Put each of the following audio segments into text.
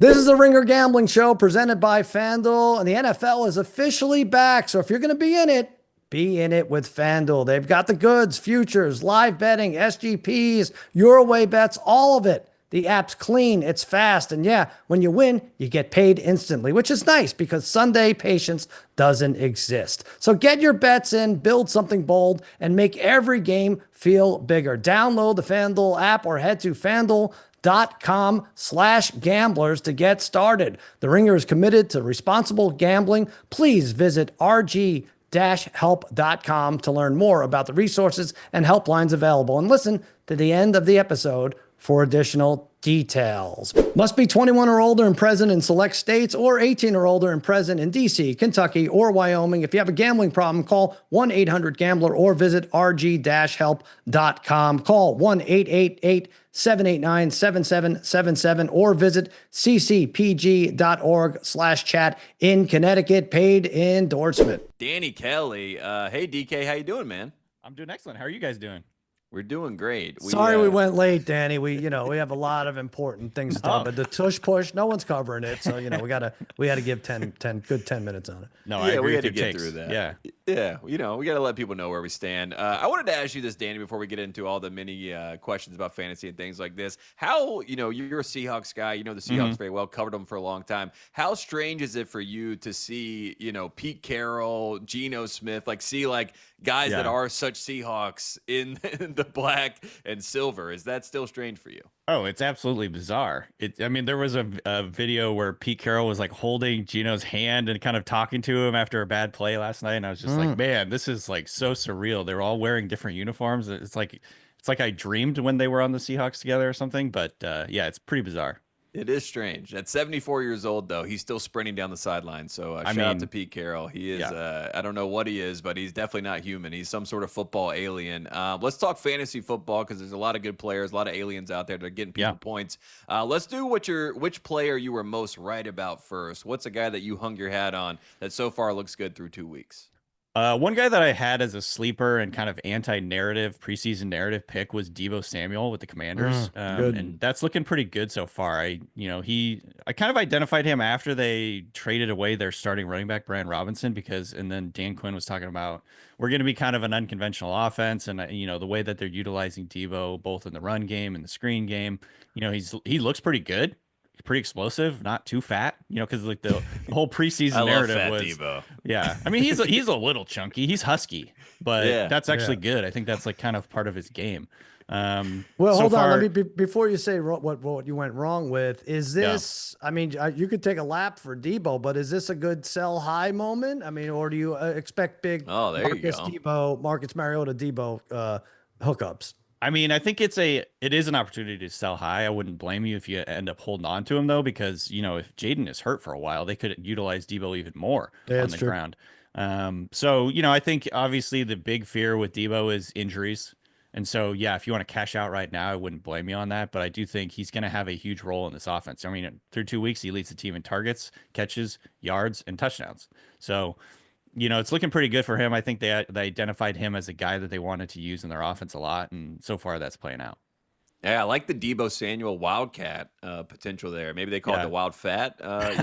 This is the Ringer Gambling Show presented by FanDuel, and the NFL is officially back. So if you're going to be in it with FanDuel. They've got the goods, futures, live betting, SGPs, your away bets, all of it. The app's clean, it's fast, and yeah, when you win, you get paid instantly, which is nice because Sunday patience doesn't exist. So get your bets in, build something bold, and make every game feel bigger. Download the FanDuel app or head to FanDuel.com/gamblers to get started. The Ringer is committed to responsible gambling. Please visit rg-help.com to learn more about the resources and helplines available, and listen to the end of the episode for additional details. Must be 21 or older and present in select states, or 18 or older and present in DC, Kentucky, or Wyoming. If you have a gambling problem, call 1-800-GAMBLER or visit rg-help.com. Call 1-888-789-7777 or visit ccpg.org/chat in Connecticut. Paid endorsement. Danny Kelly. Hey, DK, how you doing, man? I'm doing excellent. How are you guys doing? We're doing great. Sorry we went late, Danny. We have a lot of important things to talk about. The tush push, no one's covering it. So, we had to give 10 minutes on it. No, I agree we had with to your get takes. through that. Yeah. Yeah, we got to let people know where we stand. I wanted to ask you this, Danny, before we get into all the many questions about fantasy and things like this. How, you're a Seahawks guy. You know the Seahawks very well, covered them for a long time. How strange is it for you to see, Pete Carroll, Geno Smith, see guys that are such Seahawks in the black and silver? Is that still strange for you? Oh, it's absolutely bizarre. There was a video where Pete Carroll was holding Geno's hand and kind of talking to him after a bad play last night, and I was just like, man, this is so surreal. They're all wearing different uniforms. It's like I dreamed when they were on the Seahawks together or something. But yeah, it's pretty bizarre. It is strange. At 74 years old, though, he's still sprinting down the sideline. So shout out to Pete Carroll. He is, I don't know what he is, but he's definitely not human. He's some sort of football alien. Let's talk fantasy football because there's a lot of good players, a lot of aliens out there that are getting people points. Let's do which player you were most right about first. What's a guy that you hung your hat on that so far looks good through 2 weeks? One guy that I had as a sleeper and kind of anti-narrative preseason narrative pick was Deebo Samuel with the Commanders. And that's looking pretty good so far. I kind of identified him after they traded away their starting running back, Brian Robinson, and then Dan Quinn was talking about, we're going to be kind of an unconventional offense. And, the way that they're utilizing Deebo, both in the run game and the screen game, he looks pretty good. Pretty explosive, not too fat, because the whole preseason narrative was Deebo. Yeah, he's a little chunky, he's husky, but that's actually good. I think that's kind of part of his game. Hold on, let me before you say what you went wrong with. Is this? You could take a lap for Deebo, but is this a good sell high moment? Or do you expect big Marcus Mariota Deebo hookups? I think it is an opportunity to sell high. I wouldn't blame you if you end up holding on to him, though, because, if Jaden is hurt for a while, they could utilize Deebo even more on the ground. I think obviously the big fear with Deebo is injuries. And so, if you want to cash out right now, I wouldn't blame you on that. But I do think he's going to have a huge role in this offense. Through 2 weeks, he leads the team in targets, catches, yards, and touchdowns. So, it's looking pretty good for him. I think they identified him as a guy that they wanted to use in their offense a lot, and so far that's playing out. Yeah, I like the Deebo Samuel Wildcat potential there. Maybe they call it the Wild Fat. Oh, I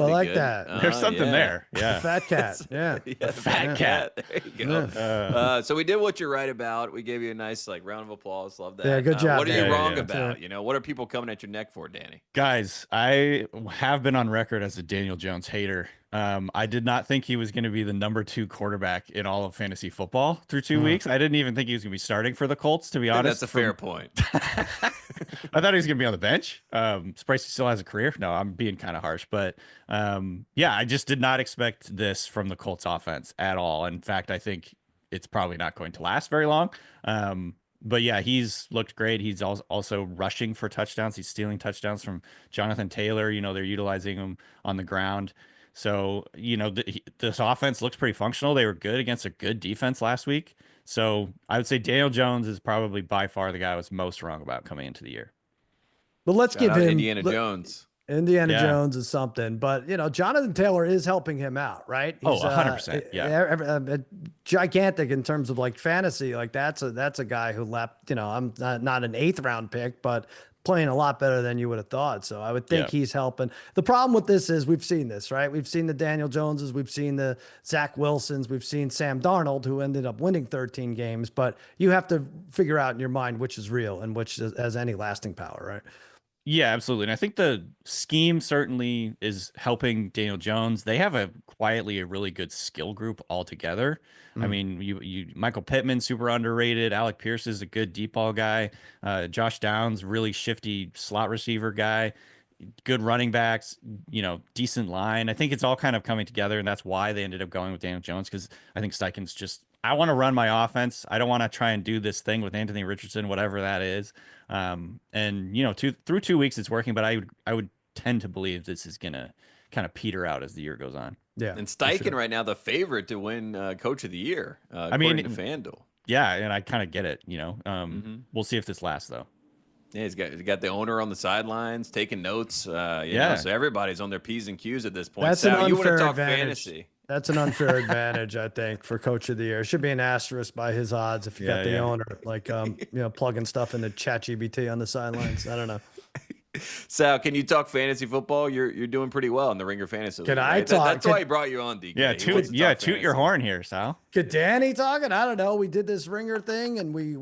like that. There's something there. Yeah, the Fat Cat. Yeah, the Fat Cat. There you go. So we did what you're right about. We gave you a nice round of applause. Love that. Yeah, good job. What are you wrong about? What are people coming at your neck for, Danny? Guys, I have been on record as a Daniel Jones hater. I did not think he was going to be the number 2 quarterback in all of fantasy football through 2 weeks. I didn't even think he was going to be starting for the Colts, to be honest. That's a fair point. I thought he was going to be on the bench. Surprised he still has a career. No, I'm being kind of harsh, but I just did not expect this from the Colts offense at all. In fact, I think it's probably not going to last very long. But yeah, he's looked great. He's also rushing for touchdowns. He's stealing touchdowns from Jonathan Taylor. They're utilizing him on the ground. So, this offense looks pretty functional. They were good against a good defense last week. So I would say Daniel Jones is probably by far the guy I was most wrong about coming into the year. But let's give him Indiana Jones. Jones is something, but Jonathan Taylor is helping him out, right? He's, 100%. Yeah, gigantic in terms of fantasy. That's a guy who left. I'm not an 8th round pick, but playing a lot better than you would have thought. So I would think Yeah. he's helping. The problem with this is we've seen this, right? We've seen the Daniel Joneses, we've seen the Zach Wilsons, we've seen Sam Darnold, who ended up winning 13 games. But you have to figure out in your mind which is real and which has any lasting power, right? Yeah, absolutely. And I think the scheme certainly is helping Daniel Jones. They have quietly a really good skill group altogether. I mean, Michael Pittman, super underrated. Alec Pierce is a good deep ball guy. Josh Downs, really shifty slot receiver guy. Good running backs, decent line. I think it's all kind of coming together, and that's why they ended up going with Daniel Jones, because I think Steichen's just, I want to run my offense. I don't want to try and do this thing with Anthony Richardson, whatever that is. And through 2 weeks it's working, but I would tend to believe this is gonna kind of peter out as the year goes on. Yeah. And Steichen right now the favorite to win Coach of the Year, I mean, according to FanDuel. Yeah, and I kind of get it. We'll see if this lasts though. Yeah, he's got the owner on the sidelines taking notes. You Yeah. know, so everybody's on their P's and Q's at this point. That's Sal, an you want to unfair talk advantage. fantasy? That's an unfair advantage, I think, for Coach of the Year. It should be an asterisk by his odds if you got the owner, like plugging stuff into ChatGPT on the sidelines. I don't know. Sal, can you talk fantasy football? You're doing pretty well in the Ringer Fantasy League. Can I right? talk? That's why he brought you on, DK. Yeah, He wants to talk toot your fantasy. horn here, Sal. Could Danny talking? I don't know. We did this Ringer thing, and we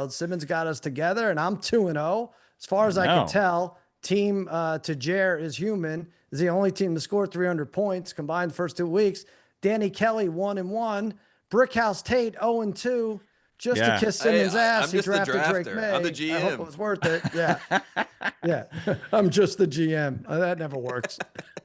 Simmons got us together, and I'm 2-0 as far as I can tell. Team to Jer is human is the only team to score 300 points combined the first 2 weeks. Danny Kelly 1-1. Brickhouse Tate 0-2. Just to kiss Simmons' ass, I'm he just the drafted Drake drafter. May. I'm the GM. I hope it was worth it. Yeah, yeah. I'm just the GM. That never works.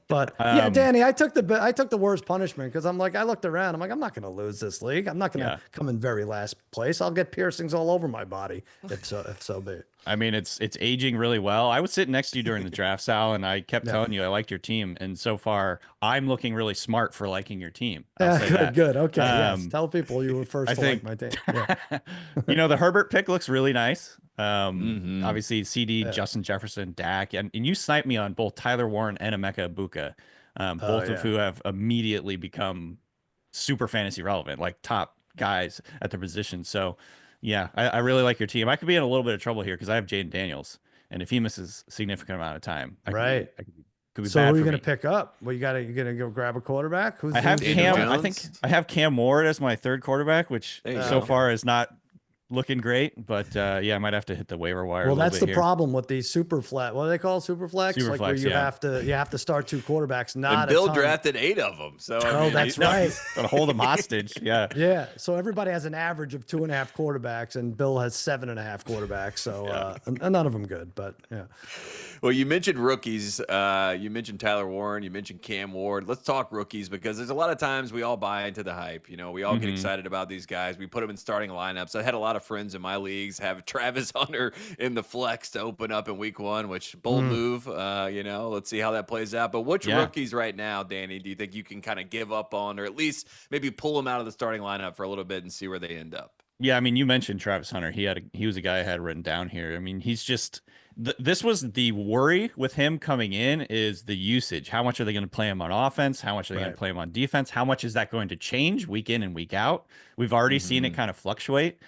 But yeah, Danny, I took the worst punishment because I'm like, I looked around. I'm like, I'm not going to lose this league. I'm not going to come in very last place. I'll get piercings all over my body if so be it. I mean, it's aging really well. I was sitting next to you during the draft, Sal, and I kept telling you I liked your team. And so far, I'm looking really smart for liking your team. Good. Okay. Yes. Tell people you were first to like my team. Yeah. The Herbert pick looks really nice. Obviously, CD, Justin Jefferson, Dak, and you sniped me on both Tyler Warren and Emeka Ibuka, both of who have immediately become super fantasy relevant, like top guys at their position. So, yeah, I really like your team. I could be in a little bit of trouble here because I have Jaden Daniels, and if he misses a significant amount of time, could be So bad who are you for going me. to pick up? Well, you're going to go grab a quarterback. I have Daniel Cam. I Jones? think I have Cam Ward as my third quarterback, which There you so go. far is not looking great. But I might have to hit the waiver wire. Well, a little that's bit the here. problem with these super flat. What do they call super flex? Super like flex, where yeah. you have to start 2 quarterbacks. Not And Bill a ton. drafted 8 of them. So I mean, That's right. Gotta hold them hostage. Yeah. Yeah. So everybody has an average of 2.5 quarterbacks, and Bill has 7.5 quarterbacks. So and none of them good, but yeah. Well, you mentioned rookies. You mentioned Tyler Warren. You mentioned Cam Ward. Let's talk rookies because there's a lot of times we all buy into the hype. We all get excited about these guys. We put them in starting lineups. I had a lot of friends in my leagues have Travis Hunter in the flex to open up in week 1, which bold move. Let's see how that plays out. But which rookies right now, Danny, do you think you can kind of give up on, or at least maybe pull them out of the starting lineup for a little bit and see where they end up? Yeah, I mean, you mentioned Travis Hunter. He was a guy I had written down here. I mean, he's just this was the worry with him coming in is the usage. How much are they going to play him on offense? How much are they going to play him on defense? How much is that going to change week in and week out? We've already seen it kind of fluctuate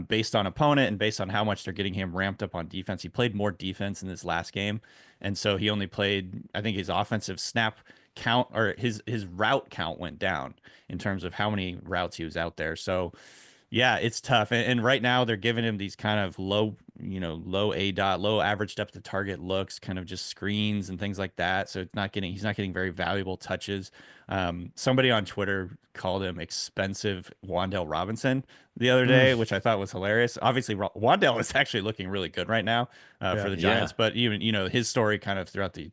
based on opponent and based on how much they're getting him ramped up on defense. He played more defense in this last game, and so he only played, I think his offensive snap count or his route count went down in terms of how many routes he was out there. So yeah, it's tough. And right now they're giving him these kind of low ADOT, low average depth of target looks, kind of just screens and things like that. So he's not getting very valuable touches. Somebody on Twitter called him expensive Wan'Dale Robinson the other day, which I thought was hilarious. Obviously, Wan'Dale is actually looking really good right now for the Giants, but even, his story kind of throughout the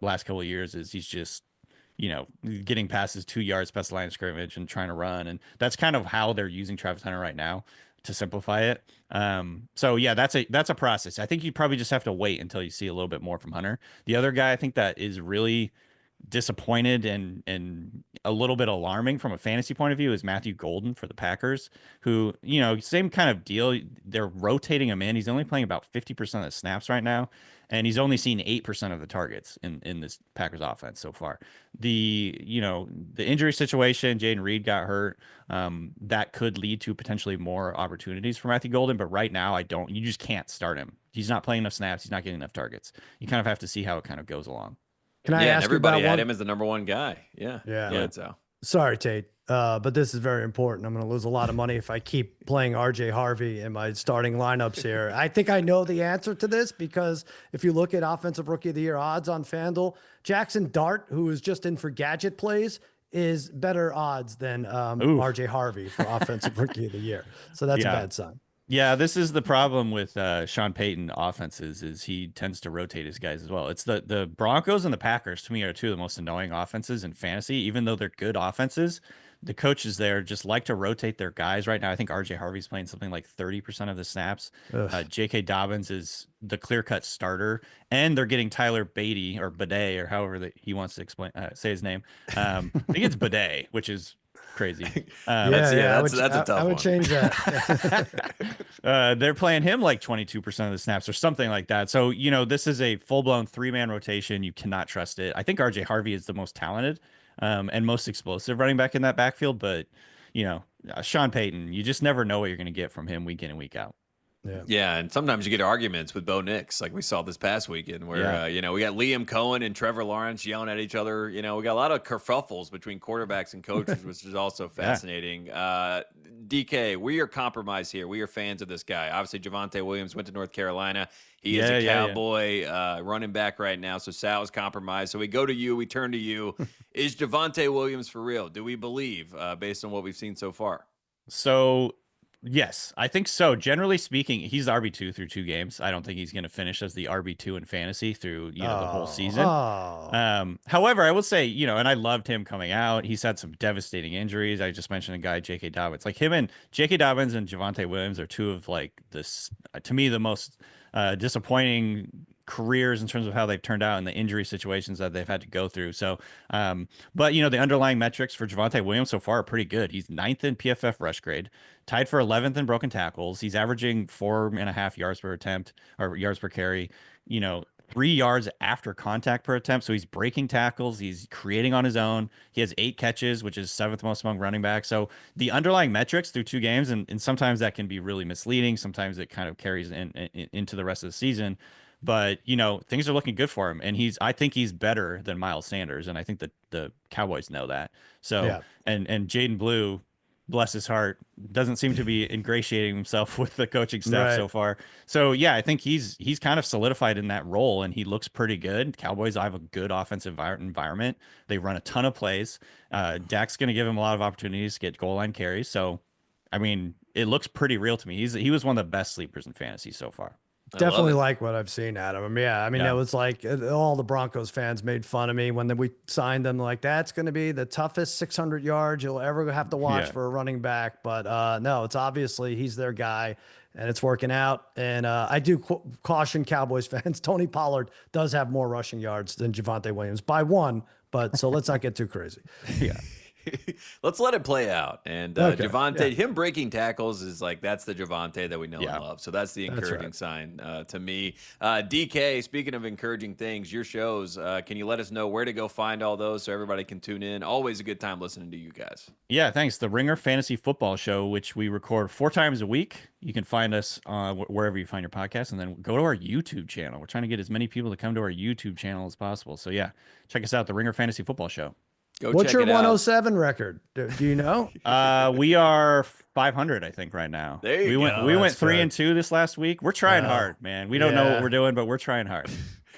last couple of years is he's just, getting past his 2 yards past the line of scrimmage and trying to run. And that's kind of how they're using Travis Hunter right now to simplify it. So yeah, that's a process. I think you probably just have to wait until you see a little bit more from Hunter. The other guy I think that is really disappointed and a little bit alarming from a fantasy point of view is Matthew Golden for the Packers, who, same kind of deal. They're rotating him in. He's only playing about 50% of the snaps right now, and he's only seen 8% of the targets in this Packers offense so far. The injury situation, Jaden Reed got hurt. That could lead to potentially more opportunities for Matthew Golden, but right now you just can't start him. He's not playing enough snaps. He's not getting enough targets. You kind of have to see how it kind of goes along. Can I ask everybody you about had him as the number one guy. Yeah. So. Sorry, Tate, but this is very important. I'm going to lose a lot of money if I keep playing RJ Harvey in my starting lineups here. I think I know the answer to this because if you look at Offensive Rookie of the Year odds on FanDuel, Jackson Dart, who is just in for gadget plays, is better odds than RJ Harvey for Offensive Rookie of the Year. So that's a bad sign. Yeah, this is the problem with Sean Payton offenses is he tends to rotate his guys as well. It's the Broncos and the Packers, to me, are two of the most annoying offenses in fantasy. Even though they're good offenses, the coaches there just like to rotate their guys right now. I think RJ Harvey's playing something like 30% of the snaps. J.K. Dobbins is the clear-cut starter, and they're getting Tyler Beatty or Bidet or however he wants to say his name. I think it's Bidet, which is crazy. That's a tough one. I would change that. They're playing him like 22% of the snaps or something like that. So, this is a full-blown three-man rotation. You cannot trust it. I think RJ Harvey is the most talented and most explosive running back in that backfield. But, Sean Payton, you just never know what you're going to get from him week in and week out. Yeah, and sometimes you get arguments with Bo Nix, like we saw this past weekend, where we got Liam Cohen and Trevor Lawrence yelling at each other. We got a lot of kerfuffles between quarterbacks and coaches, which is also fascinating. DK, we are compromised here. We are fans of this guy. Obviously, Javonte Williams went to North Carolina. He is a Cowboy running back right now, so Sal is compromised. So we go to you. We turn to you. Is Javonte Williams for real? Do we believe, based on what we've seen so far? So yes, I think so. Generally speaking, he's the RB2 through 2 games. I don't think he's going to finish as the RB2 in fantasy through the whole season. However, I will say, and I loved him coming out. He's had some devastating injuries. I just mentioned a guy, J.K. Dobbins. Like him and J.K. Dobbins and Javonte Williams are two of this, to me, the most disappointing careers in terms of how they've turned out and the injury situations that they've had to go through. So, but the underlying metrics for Javonte Williams so far are pretty good. He's 9th in PFF rush grade, tied for 11th in broken tackles. He's averaging 4.5 yards per attempt or yards per carry, 3 yards after contact per attempt. So he's breaking tackles. He's creating on his own. He has 8 catches, which is 7th most among running backs. So the underlying metrics through 2 games, and sometimes that can be really misleading. Sometimes it kind of carries into the rest of the season. But, things are looking good for him. And I think he's better than Miles Sanders. And I think that the Cowboys know that. So, and Jaden Blue, bless his heart, doesn't seem to be ingratiating himself with the coaching staff so far. So, I think he's kind of solidified in that role, and he looks pretty good. Cowboys have a good offensive environment. They run a ton of plays. Dak's going to give him a lot of opportunities to get goal line carries. So, I mean, it looks pretty real to me. He was one of the best sleepers in fantasy so far. Definitely like what I've seen out of him. Yeah. I mean, it was like all the Broncos fans made fun of me when we signed them. Like, that's going to be the toughest 600 yards you'll ever have to watch for a running back. But no, it's obviously he's their guy and it's working out. And I do caution Cowboys fans. Tony Pollard does have more rushing yards than Javonte Williams by 1. But so let's not get too crazy. Let's let it play out. And Javonte, him breaking tackles is that's the Javonte that we know and love. So that's the encouraging sign to me. DK, speaking of encouraging things, your shows, can you let us know where to go find all those so everybody can tune in? Always a good time listening to you guys. Yeah, thanks. The Ringer Fantasy Football Show, which we record 4 times a week. You can find us wherever you find your podcast, and then go to our YouTube channel. We're trying to get as many people to come to our YouTube channel as possible. So check us out, the Ringer Fantasy Football Show. What's your 107 record? Do you know? We are 500, I think, right now. There you go. We went 3-2 this last week. We're trying hard, man. We don't know what we're doing, but we're trying hard.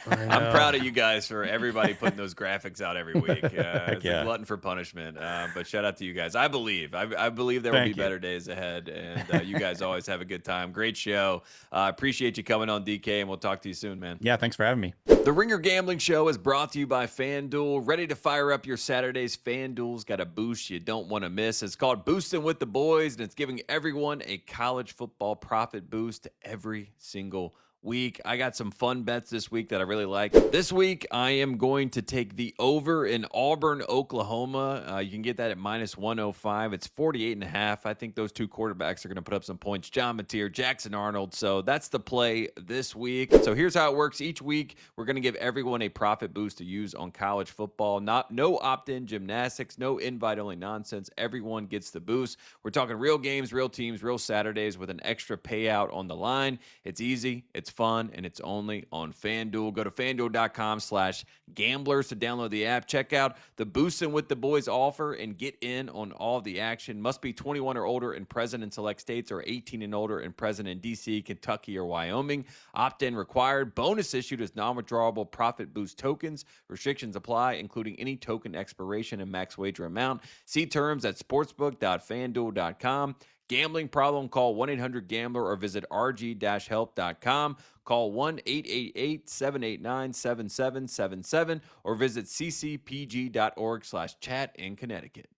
I'm proud of you guys for everybody putting those graphics out every week. It's a glutton for punishment. But shout out to you guys. I believe there will be better days ahead, and you guys always have a good time. Great show. Appreciate you coming on, DK, and we'll talk to you soon, man. Yeah, thanks for having me. The Ringer Gambling Show is brought to you by FanDuel. Ready to fire up your Saturdays? FanDuel's got a boost you don't want to miss. It's called Boosting with the Boys, and it's giving everyone a college football profit boost every single week. I got some fun bets this week that I really like. This week, I am going to take the over in Auburn, Oklahoma. You can get that at -105. It's 48.5. I think those two quarterbacks are going to put up some points. John Mateer, Jackson Arnold. So that's the play this week. So here's how it works. Each week, we're going to give everyone a profit boost to use on college football. No opt-in gymnastics, no invite-only nonsense. Everyone gets the boost. We're talking real games, real teams, real Saturdays with an extra payout on the line. It's easy, it's fun, and it's only on FanDuel. Go to FanDuel.com/gamblers to download the app. Check out the Boostin' with the Boys offer and get in on all the action. Must be 21 or older and present in select states, or 18 and older and present in D.C., Kentucky, or Wyoming. Opt-in required. Bonus issued as non-withdrawable profit boost tokens. Restrictions apply, including any token expiration and max wager amount. See terms at sportsbook.fanduel.com. Gambling problem? Call 1-800-GAMBLER or visit rg-help.com. Call 1-888-789-7777 or visit ccpg.org/chat in Connecticut.